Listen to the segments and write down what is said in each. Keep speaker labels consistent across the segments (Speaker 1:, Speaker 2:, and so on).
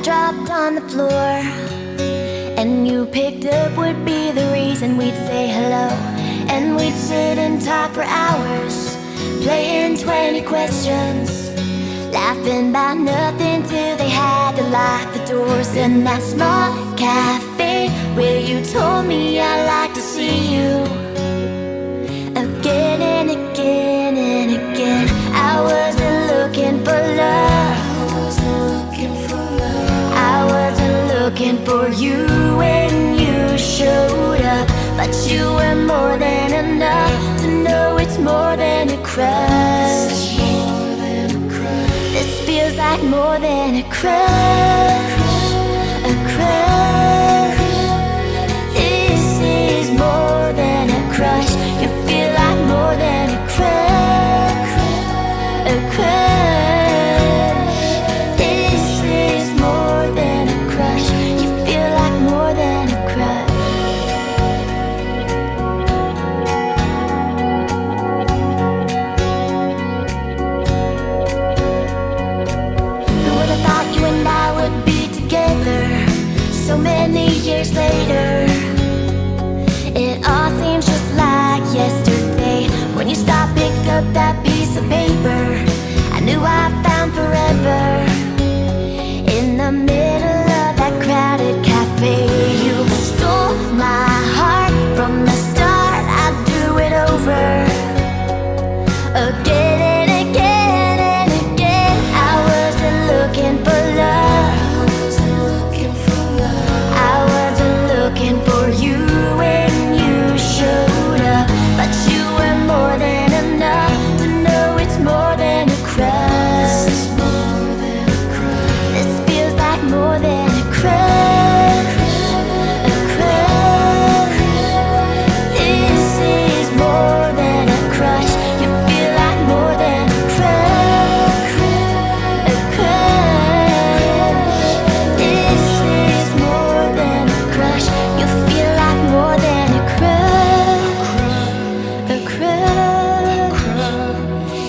Speaker 1: dropped on the floor and you picked up would be the reason we'd say hello. And we'd sit and talk for hours, playing 20 questions, laughing about nothing till they had to lock the doors. In that small cafe where you told me I'd like to see you again and again and again. I wasn't looking for love, I wasn't looking for you when you showed up. But you were more than enough to know it's more than a crush. This feels like more than a crush, a crush. This is more than a crush. You feel like more than a crush, a crush. This is more than a crush. You feel like more than a crush. So many years later, it all seems just like yesterday. When you stopped, picked up that piece of paper, I knew I found forever. In the middle of that crowded cafe, you stole my heart from the start. I do it over again and again and again. I wasn't looking for love, looking for you when you showed up. But you were more than enough to know it's more than a crush. This feels like more than a crush, a crush. This is more than a crush. You feel like more than a crush, a crush. This is more than a crush. You feel like more than a crush, a crush.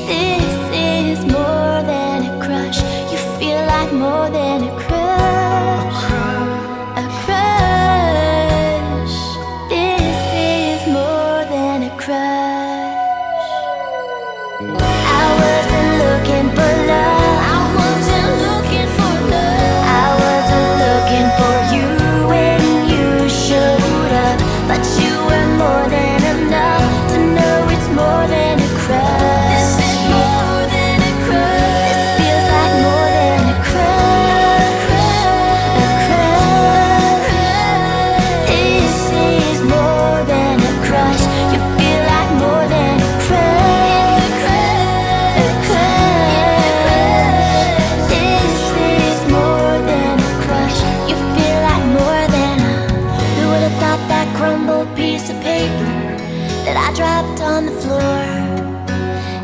Speaker 1: This is more than a crush. You feel like more than a crush, a crush. This is more than a crush. I wasn't looking for love, I wasn't looking for love, I wasn't looking for you when you showed up. But you were more than enough to know it's more than a crush. This is more than a crush. This feels like more than a crush, a crush. This is more than a crush. You feel like more than a crush, a crush. This is more than a crush. You feel like more than a. Who would have thought that crumbled piece of paper that I dropped on the floor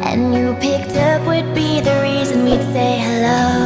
Speaker 1: and you picked up would be the reason we'd say hello?